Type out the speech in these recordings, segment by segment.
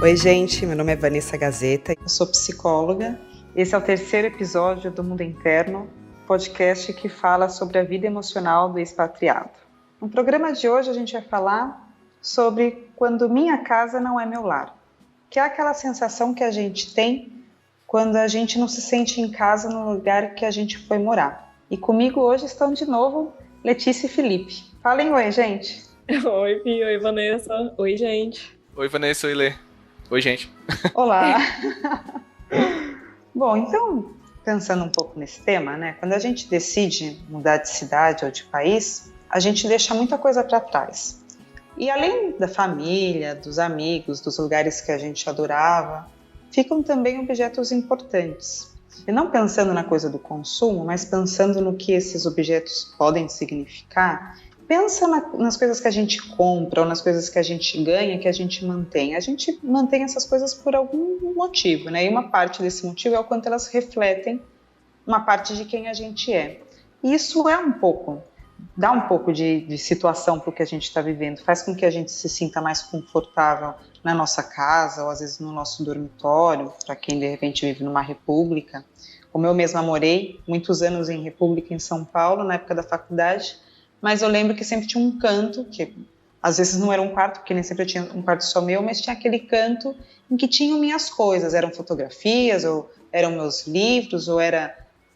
Oi, gente, meu nome é Vanessa Gazeta, eu sou psicóloga. Esse é o terceiro episódio do Mundo Interno, podcast que fala sobre a vida emocional do expatriado. No programa de hoje a gente vai falar sobre quando minha casa não é meu lar, que é aquela sensação que a gente tem quando a gente não se sente em casa no lugar que a gente foi morar. E comigo hoje estão de novo Letícia e Felipe. Falem oi, gente. Oi, Pi, oi, Vanessa. Oi, gente. Oi, Vanessa, oi, Lê. Oi, gente. Olá. Bom, então, pensando um pouco nesse tema, né? Quando a gente decide mudar de cidade ou de país, a gente deixa muita coisa para trás. E além da família, dos amigos, dos lugares que a gente adorava, ficam também objetos importantes. E não pensando na coisa do consumo, mas pensando no que esses objetos podem significar. Pensa nas coisas que a gente compra ou nas coisas que a gente ganha, que a gente mantém. A gente mantém essas coisas por algum motivo, né? E uma parte desse motivo é o quanto elas refletem uma parte de quem a gente é. E isso dá um pouco de situação para o que a gente está vivendo. Faz com que a gente se sinta mais confortável na nossa casa ou às vezes no nosso dormitório, para quem de repente vive numa república. Como eu mesma morei muitos anos em república em São Paulo, na época da faculdade, mas eu lembro que sempre tinha um canto, que às vezes não era um quarto, porque nem sempre eu tinha um quarto só meu, mas tinha aquele canto em que tinham minhas coisas, eram fotografias, ou eram meus livros, ou eram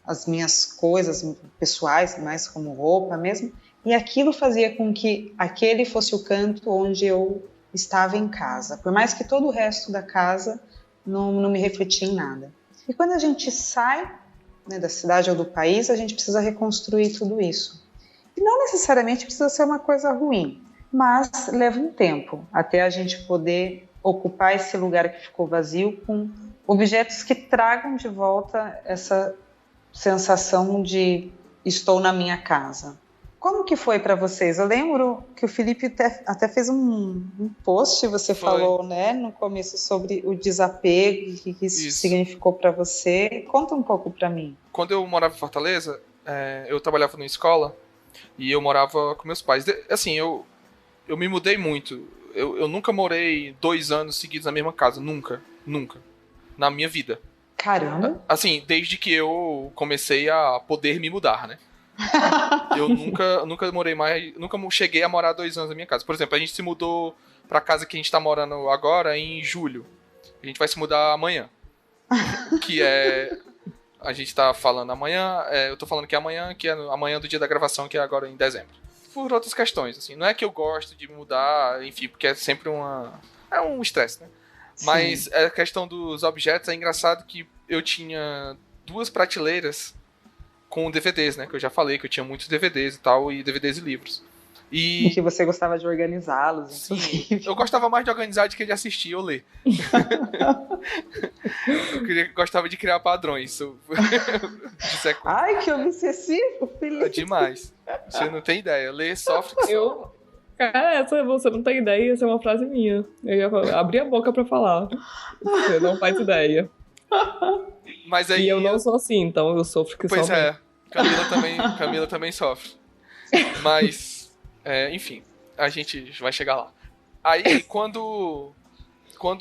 as minhas coisas pessoais, mais como roupa mesmo, e aquilo fazia com que aquele fosse o canto onde eu estava em casa, por mais que todo o resto da casa não me refletia em nada. E quando a gente sai, né, da cidade ou do país, a gente precisa reconstruir tudo isso. E não necessariamente precisa ser uma coisa ruim, mas leva um tempo até a gente poder ocupar esse lugar que ficou vazio com objetos que tragam de volta essa sensação de estou na minha casa. Como que foi para vocês? Eu lembro que o Felipe até fez um post, você falou, né, no começo sobre o desapego, o que isso significou para você. Conta um pouco para mim. Quando eu morava em Fortaleza, eu trabalhava numa escola e eu morava com meus pais. Assim, eu me mudei muito. Eu nunca morei 2 anos seguidos na mesma casa. Nunca. Na minha vida. Caramba! Assim, desde que eu comecei a poder me mudar, né? Eu nunca morei mais... Nunca cheguei a morar 2 anos na minha casa. Por exemplo, a gente se mudou pra casa que a gente tá morando agora em julho. A gente vai se mudar amanhã. Que é... A gente tá falando amanhã, eu tô falando que é amanhã do dia da gravação, que é agora em dezembro. Por outras questões, assim, não é que eu gosto de mudar, enfim, porque é sempre é um estresse, né? Sim. Mas a questão dos objetos é engraçado que eu tinha 2 prateleiras com DVDs, né? Que eu já falei que eu tinha muitos DVDs e tal, e DVDs e livros. E que você gostava de organizá-los. Sim, eu gostava mais de organizar do que de assistir ou ler. Gostava de criar padrões. Ai, que obsessivo, Felipe. Demais. Você não tem ideia. Ler sofre. Cara, você não tem ideia, essa é uma frase minha. Eu ia abrir a boca pra falar. Você não faz ideia. Mas aí... E eu não sou assim, então eu sofro que Pois somente. Camila também sofre. Mas, enfim, a gente vai chegar lá. Aí, quando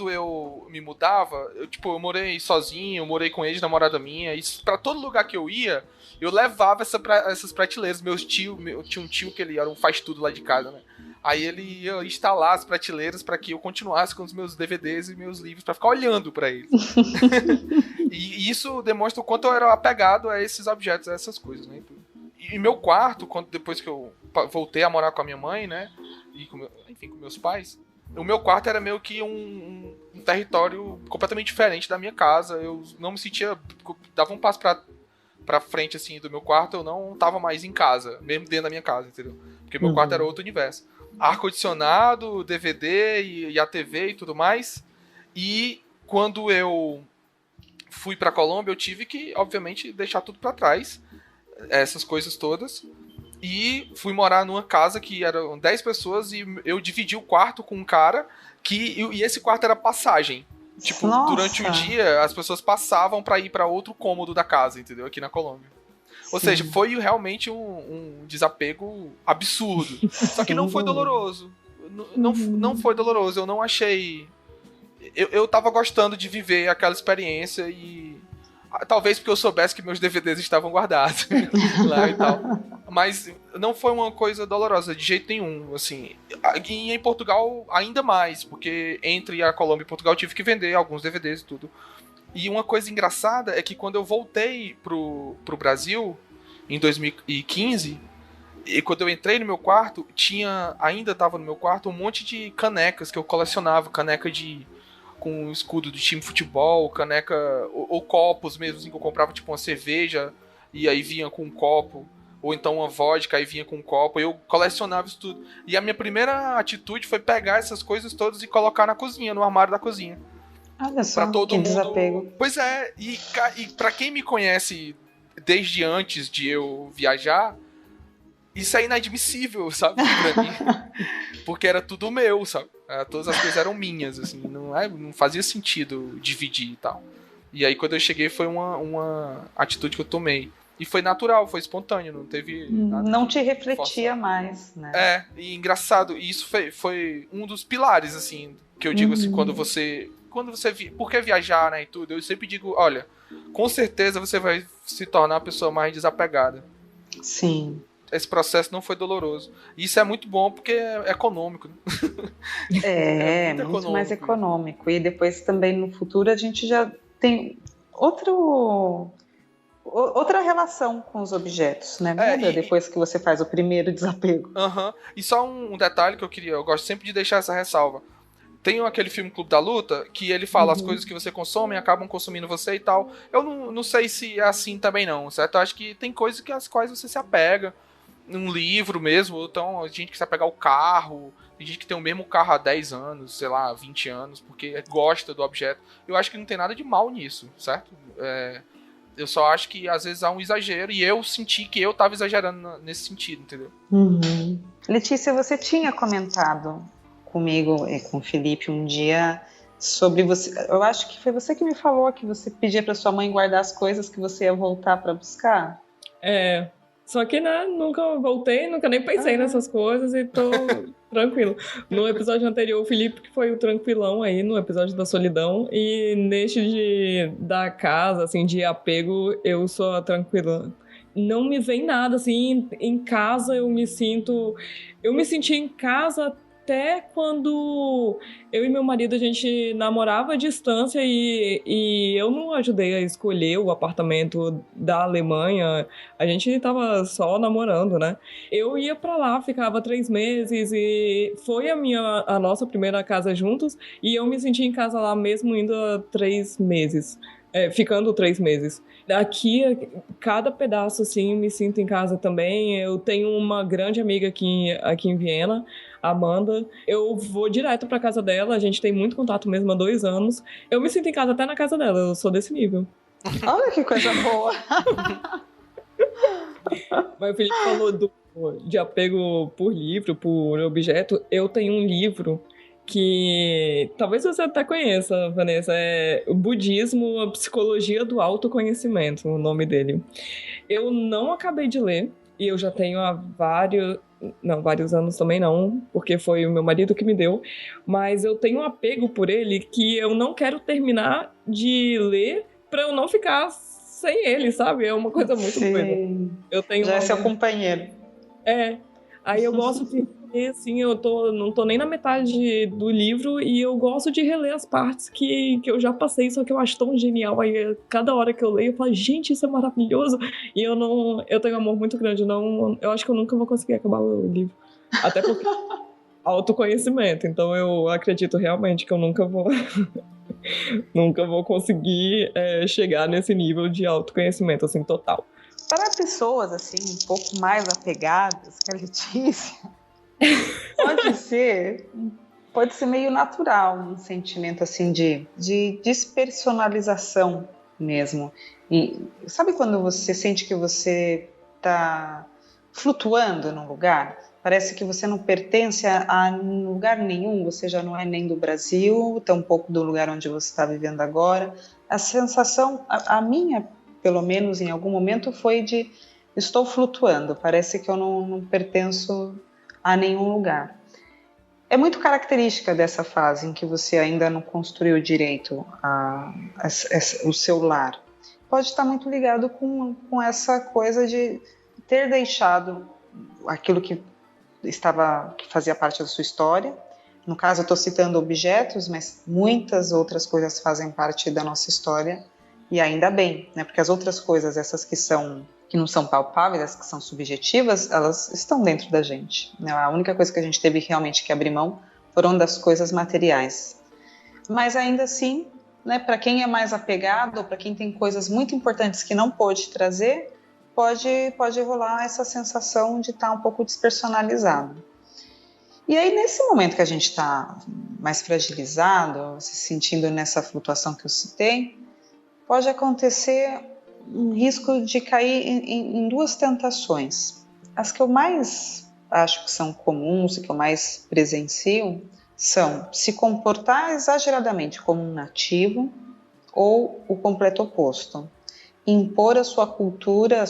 eu me mudava, eu morei sozinho, eu morei com ex-namorada minha, e pra todo lugar que eu ia, eu levava essas prateleiras. Eu tinha um tio que ele era um faz-tudo lá de casa, né? Aí ele ia instalar as prateleiras pra que eu continuasse com os meus DVDs e meus livros, pra ficar olhando pra eles. E isso demonstra o quanto eu era apegado a esses objetos, a essas coisas, né? E meu quarto, depois que eu voltei a morar com a minha mãe, né? E com meus pais, o meu quarto era meio que um território completamente diferente da minha casa. Eu não me sentia... Dava um passo pra frente, assim, do meu quarto, eu não tava mais em casa, mesmo dentro da minha casa, entendeu? Porque meu quarto era outro universo. Ar-condicionado, DVD e a TV e tudo mais. E quando eu fui pra Colômbia, eu tive que, obviamente, deixar tudo pra trás, essas coisas todas. E fui morar numa casa que eram 10 pessoas e eu dividi o quarto com um cara e esse quarto era passagem. Tipo, nossa, durante o dia as pessoas passavam pra ir pra outro cômodo da casa, entendeu? Aqui na Colômbia. Ou seja, foi realmente um desapego absurdo. Só que não foi doloroso. Não foi doloroso. Eu não achei eu tava gostando de viver aquela experiência e talvez porque eu soubesse que meus DVDs estavam guardados lá e tal. Mas não foi uma coisa dolorosa de jeito nenhum, assim. E em Portugal ainda mais, porque entre a Colômbia e Portugal eu tive que vender alguns DVDs e tudo. E uma coisa engraçada é que quando eu voltei pro Brasil em 2015, e quando eu entrei no meu quarto, ainda tava no meu quarto um monte de canecas que eu colecionava, caneca com o escudo do time de futebol, caneca ou copos mesmo, assim, que eu comprava tipo uma cerveja e aí vinha com um copo, ou então uma vodka e vinha com um copo, eu colecionava isso tudo. E a minha primeira atitude foi pegar essas coisas todas e colocar na cozinha, no armário da cozinha. Olha só, Pra todo que mundo. desapego. Pois é, e pra quem me conhece desde antes de eu viajar, isso é inadmissível, sabe, pra mim. Porque era tudo meu, sabe? Todas as coisas eram minhas, assim, não fazia sentido dividir e tal. E aí quando eu cheguei foi uma atitude que eu tomei. E foi natural, foi espontâneo, não teve nada. Não te refletia mais, né? E engraçado, e isso foi um dos pilares, assim, que eu digo assim, quando você por que viajar, né, e tudo, eu sempre digo, olha, com certeza você vai se tornar uma pessoa mais desapegada. Sim. Esse processo não foi doloroso. E isso é muito bom porque é econômico. É muito mais econômico. E depois também no futuro a gente já tem outra relação com os objetos, né? Muda depois que você faz o primeiro desapego. E só um detalhe que eu gosto sempre de deixar essa ressalva. Tem aquele filme Clube da Luta, que ele fala as coisas que você consome acabam consumindo você e tal. Eu não sei se é assim também não, certo? Eu acho que tem coisas às quais você se apega. Um livro mesmo, então a gente que se apega ao carro, tem gente que tem o mesmo carro há 10 anos, sei lá, 20 anos, porque gosta do objeto. Eu acho que não tem nada de mal nisso, certo? Eu só acho que às vezes há um exagero e eu senti que eu tava exagerando nesse sentido, entendeu? Letícia, você tinha comentado comigo e com o Felipe um dia sobre você. Eu acho que foi você que me falou que você pedia para sua mãe guardar as coisas que você ia voltar para buscar. Só que, né, nunca voltei, nunca nem pensei nessas coisas e tô tranquilo. No episódio anterior, o Felipe que foi o tranquilão aí, no episódio da solidão, e neste da casa, assim, de apego, eu sou a tranquila. Não me vem nada, assim, em casa eu me senti em casa até quando eu e meu marido, a gente namorava à distância e eu não ajudei a escolher o apartamento da Alemanha. A gente tava só namorando, né? Eu ia pra lá, ficava 3 meses e foi a nossa primeira casa juntos e eu me senti em casa lá mesmo indo a 3 meses. Ficando 3 meses. Daqui, cada pedaço, assim, me sinto em casa também. Eu tenho uma grande amiga aqui em Viena, Amanda. Eu vou direto pra casa dela, a gente tem muito contato mesmo há 2 anos. Eu me sinto em casa até na casa dela, eu sou desse nível. Olha que coisa boa! Mas o Felipe falou de apego por livro, por objeto. Eu tenho um livro que talvez você até conheça, Vanessa, é o Budismo, a Psicologia do Autoconhecimento, o nome dele. Eu não acabei de ler, e eu já tenho há vários anos também não, porque foi o meu marido que me deu, mas eu tenho um apego por ele que eu não quero terminar de ler para eu não ficar sem ele, sabe? É uma coisa muito doida. Já é seu companheiro. Aí eu gosto de ler, assim, não tô nem na metade do livro e eu gosto de reler as partes que eu já passei, só que eu acho tão genial. Aí cada hora que eu leio, eu falo, gente, isso é maravilhoso. E eu tenho um amor muito grande, eu acho que eu nunca vou conseguir acabar o livro. Até porque autoconhecimento, então eu acredito realmente que eu nunca vou conseguir chegar nesse nível de autoconhecimento, assim, total. Para pessoas assim um pouco mais apegadas que a Letícia, pode ser meio natural um sentimento assim de despersonalização mesmo. E sabe quando você sente que você está flutuando num lugar? Parece que você não pertence a lugar nenhum, você já não é nem do Brasil, tampouco do lugar onde você está vivendo agora. A sensação, a minha, pelo menos em algum momento, foi de estou flutuando, parece que eu não pertenço a nenhum lugar. é muito característica dessa fase em que você ainda não construiu direito o seu lar. Pode estar muito ligado com essa coisa de ter deixado aquilo que fazia parte da sua história. No caso, eu estou citando objetos, mas muitas outras coisas fazem parte da nossa história, e ainda bem, né? Porque as outras coisas, essas que não são palpáveis, as que são subjetivas, elas estão dentro da gente, né? A única coisa que a gente teve realmente que abrir mão foram das coisas materiais. Mas ainda assim, né, para quem é mais apegado, ou para quem tem coisas muito importantes que não pôde trazer, pode rolar essa sensação de estar um pouco despersonalizado. E aí, nesse momento que a gente está mais fragilizado, se sentindo nessa flutuação que eu citei, pode acontecer um risco de cair em duas tentações. As que eu mais acho que são comuns e que eu mais presencio são se comportar exageradamente como um nativo ou o completo oposto. Impor a sua cultura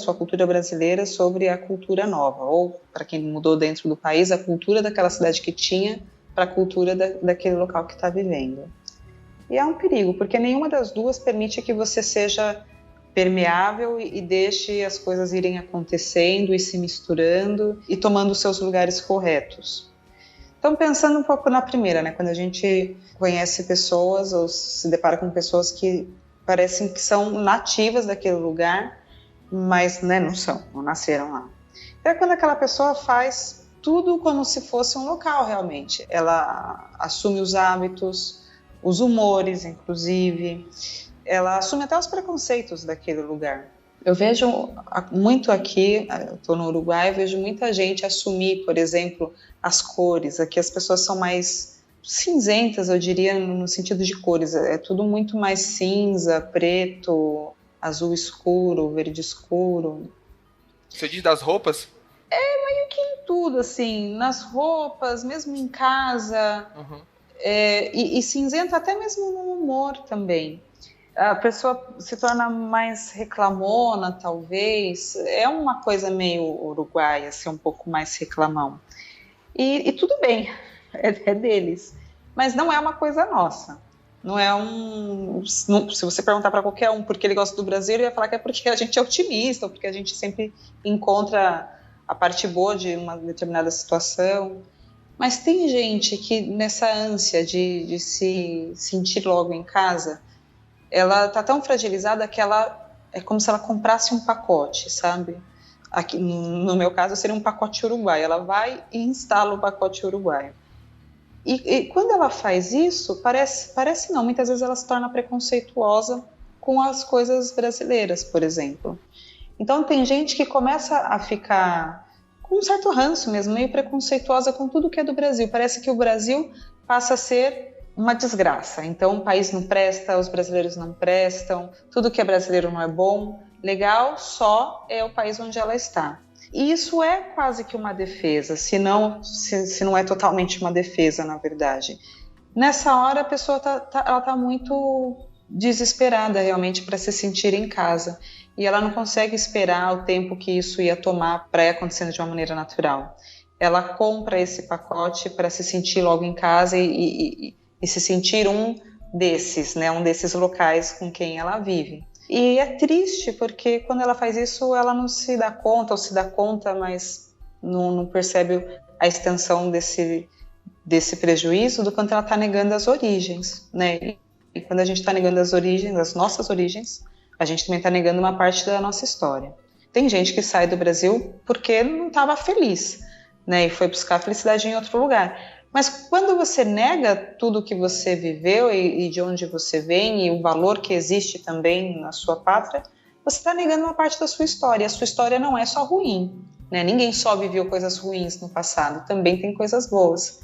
brasileira sobre a cultura nova, ou, para quem mudou dentro do país, a cultura daquela cidade que tinha para a cultura daquele local que está vivendo. E é um perigo, porque nenhuma das duas permite que você seja permeável e deixe as coisas irem acontecendo e se misturando e tomando os seus lugares corretos. Então, pensando um pouco na primeira, né, quando a gente conhece pessoas ou se depara com pessoas que parecem que são nativas daquele lugar, mas, né, não nasceram lá. É quando aquela pessoa faz tudo como se fosse um local realmente. Ela assume os hábitos, os humores, inclusive. Ela assume até os preconceitos daquele lugar. Eu vejo muito aqui, eu estou no Uruguai, eu vejo muita gente assumir, por exemplo, as cores. Aqui as pessoas são mais cinzentas, eu diria, no sentido de cores. É tudo muito mais cinza, preto, azul escuro, verde escuro. Você diz das roupas? Meio que em tudo, assim, nas roupas, mesmo em casa. Uhum. E cinzento até mesmo no humor também. A pessoa se torna mais reclamona, talvez. É uma coisa meio uruguaia, assim, um pouco mais reclamão. E tudo bem, é deles. Mas não é uma coisa nossa. Não é se você perguntar para qualquer um por que ele gosta do Brasil, ele vai falar que é porque a gente é otimista, ou porque a gente sempre encontra a parte boa de uma determinada situação. Mas tem gente que, nessa ânsia de se sentir logo em casa, ela está tão fragilizada que é como se ela comprasse um pacote, sabe? Aqui, no meu caso, seria um pacote uruguaio. Ela vai e instala o pacote uruguaio. E quando ela faz isso, parece não, muitas vezes ela se torna preconceituosa com as coisas brasileiras, por exemplo. Então tem gente que começa a ficar com um certo ranço mesmo, meio preconceituosa com tudo que é do Brasil. Parece que o Brasil passa a ser uma desgraça. Então o país não presta, os brasileiros não prestam, tudo que é brasileiro não é bom. Legal só é o país onde ela está. E isso é quase que uma defesa, se não é totalmente uma defesa, na verdade. Nessa hora a pessoa tá muito desesperada realmente para se sentir em casa. E ela não consegue esperar o tempo que isso ia tomar para ir acontecendo de uma maneira natural. Ela compra esse pacote para se sentir logo em casa e se sentir um desses, né, um desses locais com quem ela vive. E é triste porque quando ela faz isso, ela não se dá conta, ou se dá conta, mas não percebe a extensão desse prejuízo do quanto ela está negando as origens, né? E quando a gente está negando as origens, as nossas origens, a gente também está negando uma parte da nossa história. Tem gente que sai do Brasil porque não estava feliz, né? E foi buscar a felicidade em outro lugar. Mas quando você nega tudo que você viveu e de onde você vem e o valor que existe também na sua pátria, você está negando uma parte da sua história. A sua história não é só ruim, né? Ninguém só viveu coisas ruins no passado, também tem coisas boas.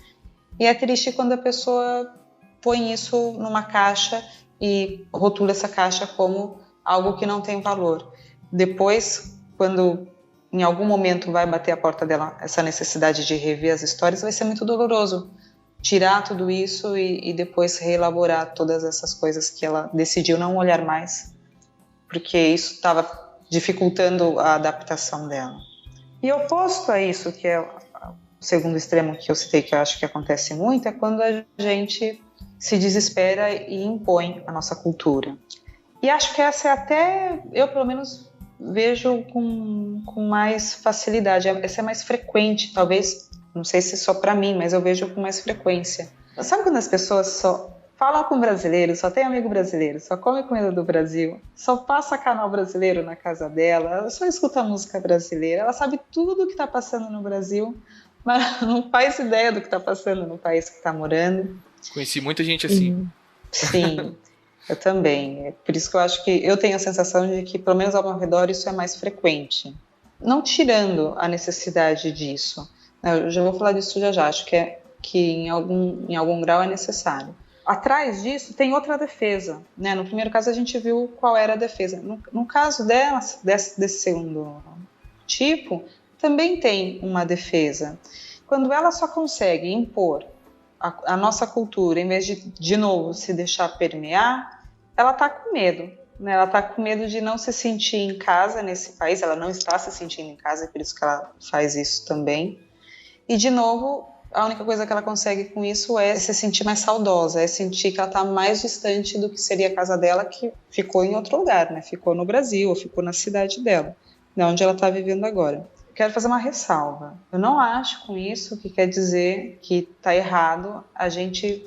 E é triste quando a pessoa põe isso numa caixa e rotula essa caixa como algo que não tem valor. Depois, quando em algum momento vai bater a porta dela essa necessidade de rever as histórias, vai ser muito doloroso tirar tudo isso e depois reelaborar todas essas coisas que ela decidiu não olhar mais, porque isso estava dificultando a adaptação dela. E oposto a isso, que é segundo extremo que eu citei, que eu acho que acontece muito, é quando a gente se desespera e impõe a nossa cultura. E acho que essa é até, eu pelo menos vejo com mais facilidade, essa é mais frequente, talvez, não sei se só para mim, mas eu vejo com mais frequência. Sabe quando as pessoas só falam com brasileiro, só tem amigo brasileiro, só come comida do Brasil, só passa canal brasileiro na casa dela, ela só escuta música brasileira, ela sabe tudo o que está passando no Brasil, mas não faz ideia do que está passando no país que está morando. Conheci muita gente assim. Sim, eu também. É por isso que eu acho que eu tenho a sensação de que, pelo menos ao meu redor, isso é mais frequente. Não tirando a necessidade disso. Eu já vou falar disso já. Acho que em algum grau é necessário. Atrás disso tem outra defesa, né? No primeiro caso a gente viu qual era a defesa. No caso desse segundo tipo, também tem uma defesa. Quando ela só consegue impor a nossa cultura, em vez de novo, se deixar permear, ela está com medo. Né? Ela está com medo de não se sentir em casa nesse país, ela não está se sentindo em casa, é por isso que ela faz isso também. E, de novo, a única coisa que ela consegue com isso é se sentir mais saudosa, é sentir que ela está mais distante do que seria a casa dela, que ficou em outro lugar, né? Ficou no Brasil, ou ficou na cidade dela, de onde ela está vivendo agora. Quero fazer uma ressalva. Eu não acho com isso que quer dizer que está errado a gente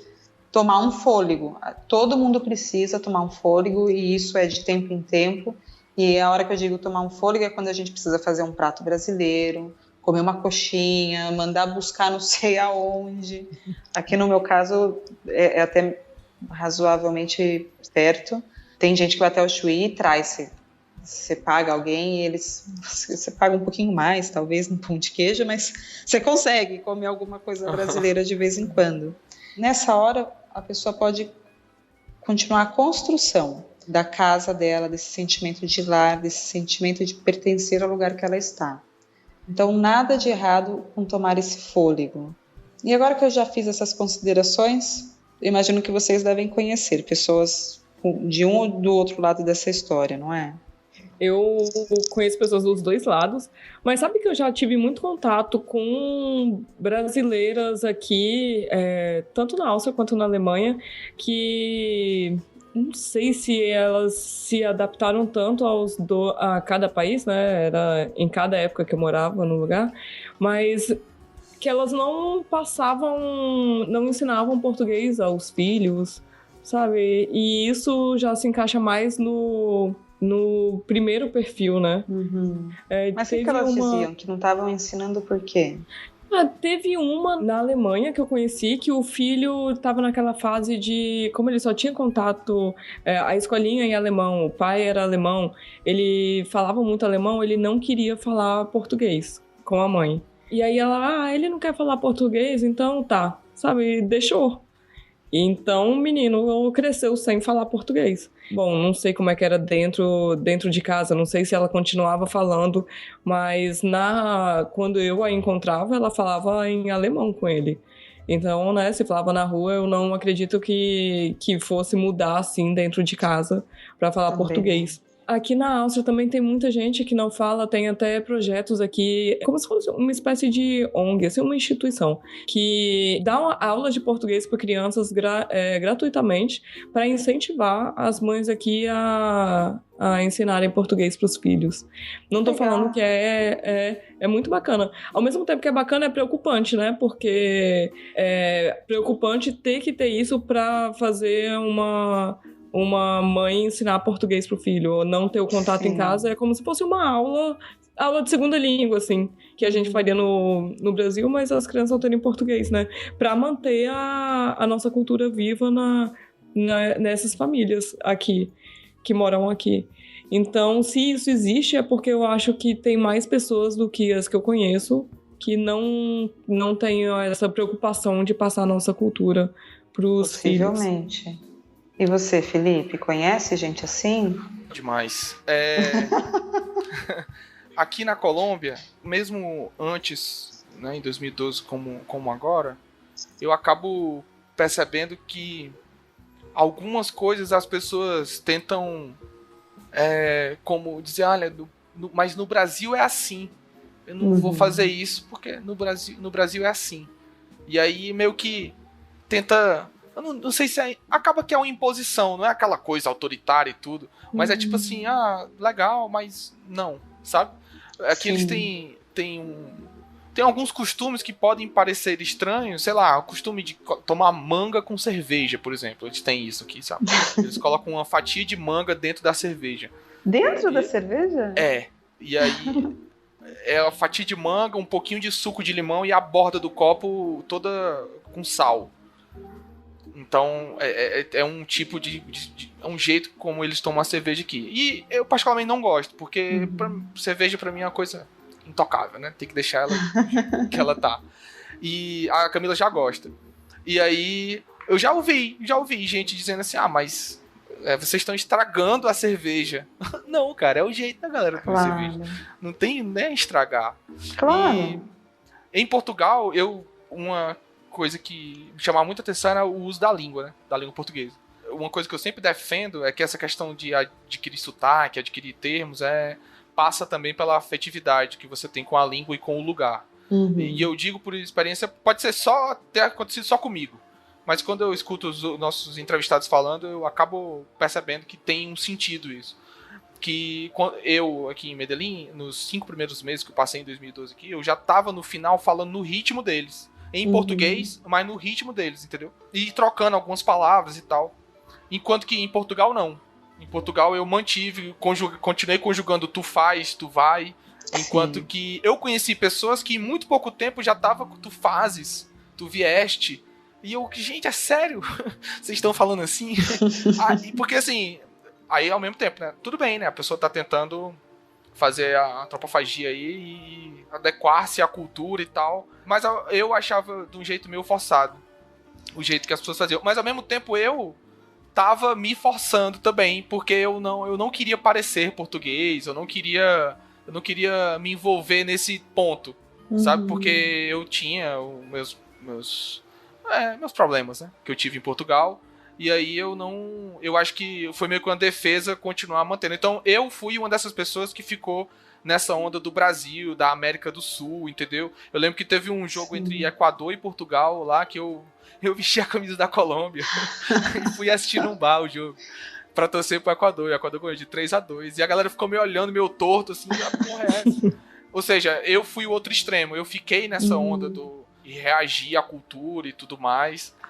tomar um fôlego. Todo mundo precisa tomar um fôlego e isso é de tempo em tempo. E a hora que eu digo tomar um fôlego é quando a gente precisa fazer um prato brasileiro, comer uma coxinha, mandar buscar não sei aonde. Aqui no meu caso é até razoavelmente perto. Tem gente que vai até o Chuí e traz. Você paga alguém e você paga um pouquinho mais, talvez, no pão de queijo, mas você consegue comer alguma coisa brasileira de vez em quando. Nessa hora, a pessoa pode continuar a construção da casa dela, desse sentimento de lar, desse sentimento de pertencer ao lugar que ela está. Então, nada de errado com tomar esse fôlego. E agora que eu já fiz essas considerações, eu imagino que vocês devem conhecer pessoas de um ou do outro lado dessa história, não é? Eu conheço pessoas dos dois lados, mas sabe que eu já tive muito contato com brasileiras aqui, tanto na Áustria quanto na Alemanha, que não sei se elas se adaptaram tanto a cada país, né? Era em cada época que eu morava no lugar, mas que elas não ensinavam português aos filhos, sabe? E isso já se encaixa mais no primeiro perfil, né? Uhum. Mas o que elas diziam? Que não estavam ensinando por quê? Teve uma na Alemanha que eu conheci que o filho estava naquela fase de... Como ele só tinha contato... a escolinha em alemão, o pai era alemão, ele falava muito alemão, ele não queria falar português com a mãe. E aí ela, ele não quer falar português, então tá, sabe? Deixou. Então o menino cresceu sem falar português. Bom, não sei como é que era dentro de casa, não sei se ela continuava falando, mas quando eu a encontrava, ela falava em alemão com ele. Então, né, se falava na rua, eu não acredito que fosse mudar assim dentro de casa para falar português. Aqui na Áustria também tem muita gente que não fala, tem até projetos aqui, como se fosse uma espécie de ONG, assim, uma instituição, que dá aulas de português para crianças gratuitamente para incentivar as mães aqui a ensinarem português para os filhos. Não estou falando que é muito bacana. Ao mesmo tempo que é bacana, é preocupante, né? Porque é preocupante ter que ter isso para fazer uma mãe ensinar português pro filho, ou não ter o contato em casa, é como se fosse uma aula de segunda língua, assim, que a gente faria no Brasil, mas as crianças não terem português, né? Pra manter a nossa cultura viva nessas famílias aqui, que moram aqui. Então, se isso existe, é porque eu acho que tem mais pessoas do que as que eu conheço que não têm essa preocupação de passar a nossa cultura pros filhos. Possivelmente. E você, Felipe, conhece gente assim? Demais. Aqui na Colômbia, mesmo antes, né, em 2012 como agora, eu acabo percebendo que algumas coisas as pessoas tentam, como dizer, olha, mas no Brasil é assim. Eu não vou fazer isso porque no Brasil é assim. E aí meio que tenta... Eu não sei se acaba que é uma imposição, não é aquela coisa autoritária e tudo, mas é tipo assim, legal, mas não, sabe? Aqui eles tem alguns costumes que podem parecer estranhos, sei lá, o costume de tomar manga com cerveja, por exemplo. Eles têm isso aqui, sabe? Eles colocam uma fatia de manga dentro da cerveja. Dentro da cerveja? É. E aí é a fatia de manga, um pouquinho de suco de limão e a borda do copo toda com sal. Então, é um tipo é um jeito como eles tomam a cerveja aqui. E eu particularmente não gosto, porque cerveja pra mim é uma coisa intocável, né? Tem que deixar ela que ela tá. E a Camila já gosta. E aí, eu já ouvi gente dizendo assim, mas vocês estão estragando a cerveja. Não, cara, é o jeito da galera tomar cerveja. Não tem nem estragar. Claro. E em Portugal, uma coisa que me chamava muita atenção era o uso da língua, né? Da língua portuguesa. Uma coisa que eu sempre defendo é que essa questão de adquirir sotaque, adquirir termos, passa também pela afetividade que você tem com a língua e com o lugar. E eu digo por experiência, pode ser ter acontecido só comigo, mas quando eu escuto os nossos entrevistados falando, eu acabo percebendo que tem um sentido isso. Que eu, aqui em Medellín, nos 5 primeiros meses que eu passei em 2012 aqui, eu já tava no final falando no ritmo deles. Em português, mas no ritmo deles, entendeu? E trocando algumas palavras e tal. Enquanto que em Portugal, não. Em Portugal eu continuei conjugando tu faz, tu vai. Enquanto que eu conheci pessoas que em muito pouco tempo já tava com tu fazes, tu vieste. E eu, gente, é sério? Vocês estão falando assim? Porque assim, aí ao mesmo tempo, né? Tudo bem, né? A pessoa tá tentando fazer a antropofagia aí e adequar-se à cultura e tal. Mas eu achava de um jeito meio forçado o jeito que as pessoas faziam. Mas ao mesmo tempo eu tava me forçando também, porque eu não queria parecer português, eu não queria me envolver nesse ponto, sabe? Porque eu tinha os meus problemas, né? Que eu tive em Portugal. E aí eu acho que foi meio que uma defesa continuar mantendo. Então eu fui uma dessas pessoas que ficou nessa onda do Brasil, da América do Sul, entendeu? Eu lembro que teve um jogo entre Equador e Portugal lá, que eu vesti a camisa da Colômbia e fui assistir num bar o jogo pra torcer pro Equador. E o Equador ganhou de 3-2. E a galera ficou me olhando, meio torto, assim, que porra é essa? Ou seja, eu fui o outro extremo. Eu fiquei nessa onda e reagir à cultura e tudo mais.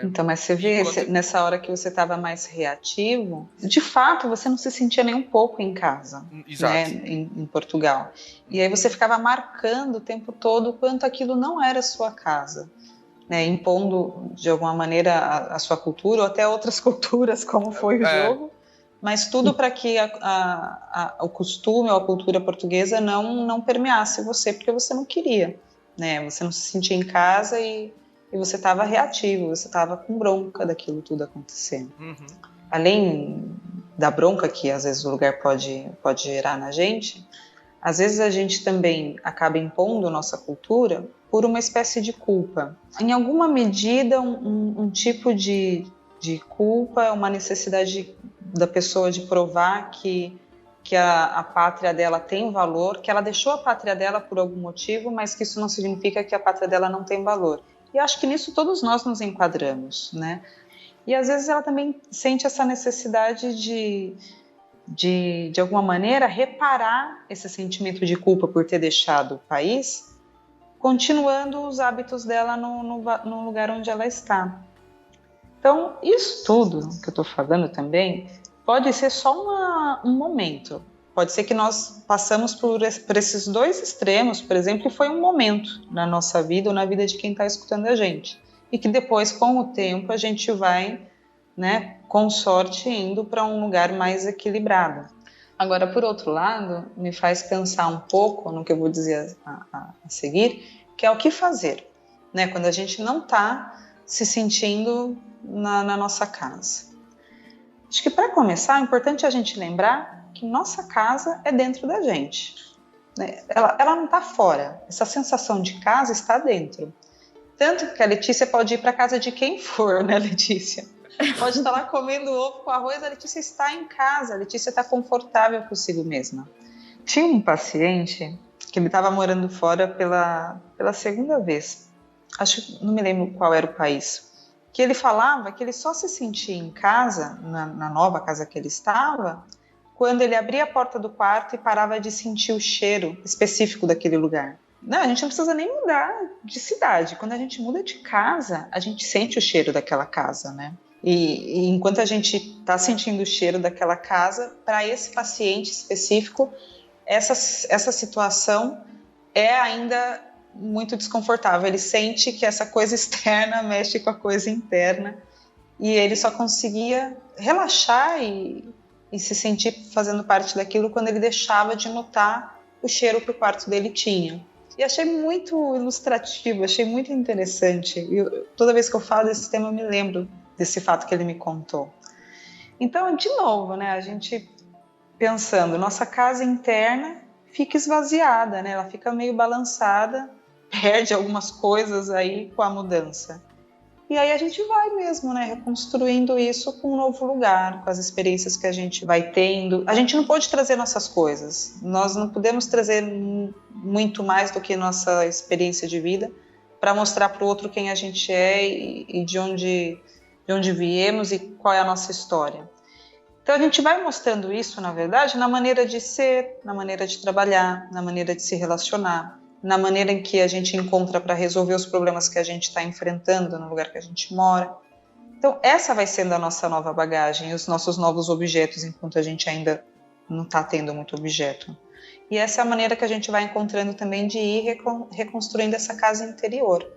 Então, mas você vê, nessa hora que você estava mais reativo, de fato, você não se sentia nem um pouco em casa, né, em Portugal. E aí você ficava marcando o tempo todo o quanto aquilo não era sua casa, né, impondo de alguma maneira a sua cultura ou até outras culturas, como foi o jogo, mas tudo para que o costume ou a cultura portuguesa não permeasse você, porque você não queria, né, você não se sentia em casa e você estava reativo, você estava com bronca daquilo tudo acontecendo. Além da bronca que às vezes o lugar pode gerar na gente, às vezes a gente também acaba impondo nossa cultura por uma espécie de culpa. Em alguma medida, um tipo de culpa, uma necessidade da pessoa de provar que a pátria dela tem valor, que ela deixou a pátria dela por algum motivo, mas que isso não significa que a pátria dela não tem valor. E acho que nisso todos nós nos enquadramos, né? E às vezes ela também sente essa necessidade de alguma maneira, reparar esse sentimento de culpa por ter deixado o país, continuando os hábitos dela no lugar onde ela está. Então, isso tudo que eu estou falando também pode ser só um momento. Pode ser que nós passamos por esses dois extremos, por exemplo, e foi um momento na nossa vida ou na vida de quem está escutando a gente. E que depois, com o tempo, a gente vai, né, com sorte, indo para um lugar mais equilibrado. Agora, por outro lado, me faz pensar um pouco no que eu vou dizer a seguir, que é o que fazer, né, quando a gente não está se sentindo na nossa casa. Acho que, para começar, é importante a gente lembrar que nossa casa é dentro da gente, né? Ela não está fora, essa sensação de casa está dentro. Tanto que a Letícia pode ir para a casa de quem for, né, Letícia? Pode estar lá comendo ovo com arroz, a Letícia está em casa, a Letícia está confortável consigo mesma. Tinha um paciente que ele estava morando fora pela segunda vez. Não me lembro qual era o país. Que ele falava que ele só se sentia em casa, na nova casa que ele estava, quando ele abria a porta do quarto e parava de sentir o cheiro específico daquele lugar. Não, a gente não precisa nem mudar de cidade. Quando a gente muda de casa, a gente sente o cheiro daquela casa, né? E enquanto a gente está sentindo o cheiro daquela casa, para esse paciente específico, essa situação é ainda muito desconfortável. Ele sente que essa coisa externa mexe com a coisa interna e ele só conseguia relaxar e se sentir fazendo parte daquilo quando ele deixava de notar o cheiro que o quarto dele tinha. E achei muito ilustrativo, achei muito interessante. Toda vez que eu falo desse tema, eu me lembro desse fato que ele me contou. Então, de novo, né, a gente pensando, nossa casa interna fica esvaziada, né, ela fica meio balançada, perde algumas coisas aí com a mudança. E aí a gente vai mesmo, né, reconstruindo isso com um novo lugar, com as experiências que a gente vai tendo. A gente não pode trazer nossas coisas, nós não podemos trazer muito mais do que nossa experiência de vida para mostrar para o outro quem a gente é e de onde viemos e qual é a nossa história. Então a gente vai mostrando isso, na verdade, na maneira de ser, na maneira de trabalhar, na maneira de se relacionar, na maneira em que a gente encontra para resolver os problemas que a gente está enfrentando no lugar que a gente mora. Então essa vai sendo a nossa nova bagagem, os nossos novos objetos, enquanto a gente ainda não está tendo muito objeto. E essa é a maneira que a gente vai encontrando também de ir reconstruindo essa casa interior.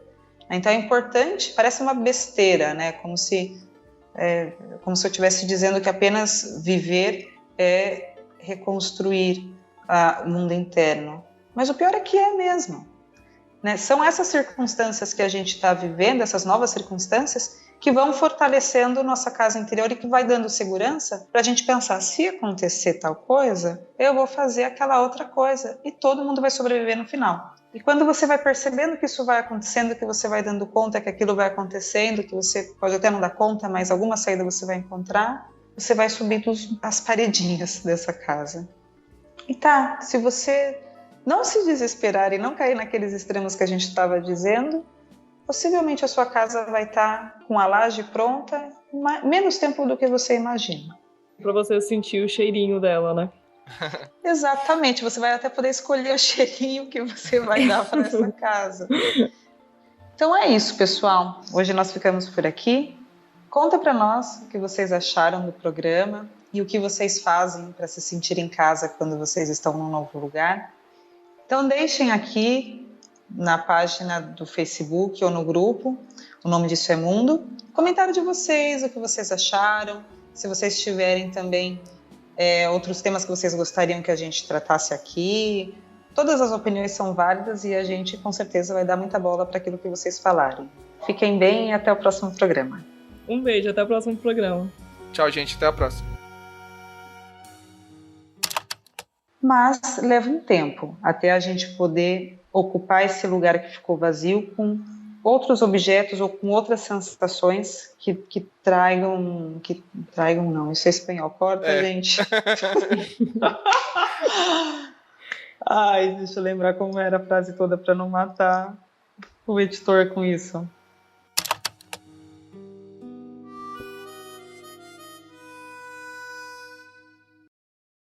Então é importante, parece uma besteira, né? Como se eu estivesse dizendo que apenas viver é reconstruir o mundo interno. Mas o pior é que é mesmo, né? São essas circunstâncias que a gente está vivendo, essas novas circunstâncias, que vão fortalecendo nossa casa interior e que vai dando segurança para a gente pensar, se acontecer tal coisa, eu vou fazer aquela outra coisa e todo mundo vai sobreviver no final. E quando você vai percebendo que isso vai acontecendo, que você vai dando conta que aquilo vai acontecendo, que você pode até não dar conta, mas alguma saída você vai encontrar, você vai subindo as paredinhas dessa casa. E tá, se você não se desesperar e não cair naqueles extremos que a gente estava dizendo, possivelmente a sua casa vai estar com a laje pronta menos tempo do que você imagina. Para você sentir o cheirinho dela, né? Exatamente, você vai até poder escolher o cheirinho que você vai dar para essa casa. Então é isso, pessoal. Hoje nós ficamos por aqui. Conta para nós o que vocês acharam do programa e o que vocês fazem para se sentir em casa quando vocês estão num novo lugar. Então deixem aqui na página do Facebook ou no grupo, o nome disso é Mundo, comentário de vocês, o que vocês acharam, se vocês tiverem também outros temas que vocês gostariam que a gente tratasse aqui. Todas as opiniões são válidas e a gente com certeza vai dar muita bola para aquilo que vocês falarem. Fiquem bem e até o próximo programa. Um beijo, até o próximo programa. Tchau, gente, até a próxima. Mas leva um tempo até a gente poder ocupar esse lugar que ficou vazio com outros objetos ou com outras sensações que tragam não, isso é espanhol, corta, gente. Ai, deixa eu lembrar como era a frase toda para não matar o editor com isso.